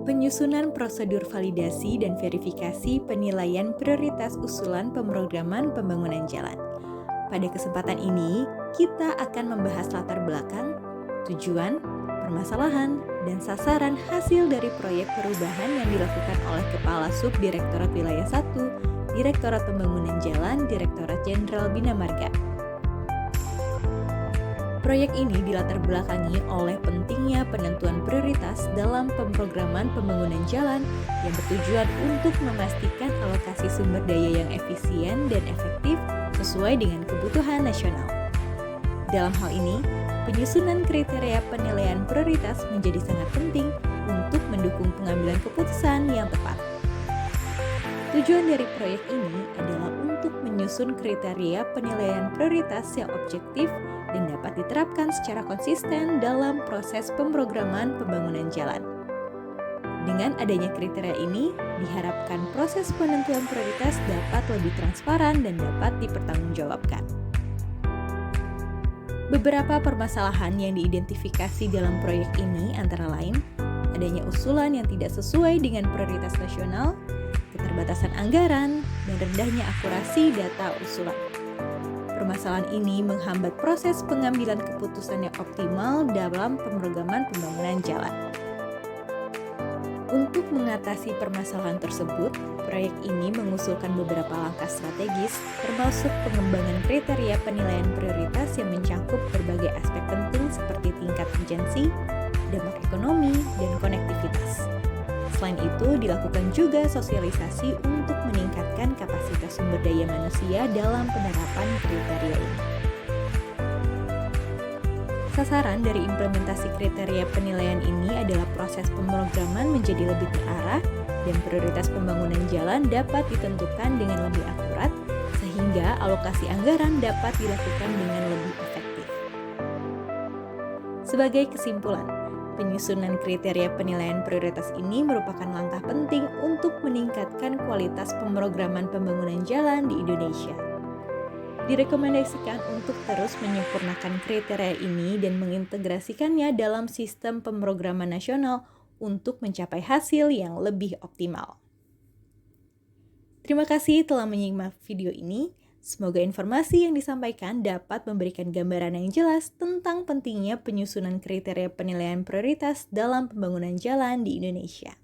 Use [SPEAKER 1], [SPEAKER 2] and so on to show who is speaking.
[SPEAKER 1] Penyusunan prosedur validasi dan verifikasi penilaian prioritas usulan pemrograman pembangunan jalan. Pada kesempatan ini, kita akan membahas latar belakang, tujuan, permasalahan, dan sasaran hasil dari proyek perubahan yang dilakukan oleh Kepala Subdirektorat Wilayah 1, Direktorat Pembangunan Jalan, Direktorat Jenderal Bina Marga. Proyek ini dilatar belakangi oleh pentingnya penentuan prioritas dalam pemrograman pembangunan jalan yang bertujuan untuk memastikan alokasi sumber daya yang efisien dan efektif sesuai dengan kebutuhan nasional. Dalam hal ini, penyusunan kriteria penilaian prioritas menjadi sangat penting untuk mendukung pengambilan keputusan yang tepat. Tujuan dari proyek ini adalah untuk menyusun kriteria penilaian prioritas yang objektif dan dapat diterapkan secara konsisten dalam proses pemrograman pembangunan jalan. Dengan adanya kriteria ini, diharapkan proses penentuan prioritas dapat lebih transparan dan dapat dipertanggungjawabkan. Beberapa permasalahan yang diidentifikasi dalam proyek ini antara lain, adanya usulan yang tidak sesuai dengan prioritas nasional, keterbatasan anggaran, dan rendahnya akurasi data usulan. Permasalahan ini menghambat proses pengambilan keputusan yang optimal dalam pemrograman pembangunan jalan. Untuk mengatasi permasalahan tersebut, proyek ini mengusulkan beberapa langkah strategis, termasuk pengembangan kriteria penilaian prioritas yang mencakup berbagai aspek penting seperti tingkat urgensi, dampak ekonomi, dan konektivitas. Selain itu, dilakukan juga sosialisasi untuk meningkatkan kapasitas sumber daya manusia dalam penerapan kriteria ini. Sasaran dari implementasi kriteria penilaian ini adalah proses pemrograman menjadi lebih terarah dan prioritas pembangunan jalan dapat ditentukan dengan lebih akurat, sehingga alokasi anggaran dapat dilakukan dengan lebih efektif. Sebagai kesimpulan, penyusunan kriteria penilaian prioritas ini merupakan langkah penting untuk meningkatkan kualitas pemrograman pembangunan jalan di Indonesia. Direkomendasikan untuk terus menyempurnakan kriteria ini dan mengintegrasikannya dalam sistem pemrograman nasional untuk mencapai hasil yang lebih optimal. Terima kasih telah menyimak video ini. Semoga informasi yang disampaikan dapat memberikan gambaran yang jelas tentang pentingnya penyusunan kriteria penilaian prioritas dalam pembangunan jalan di Indonesia.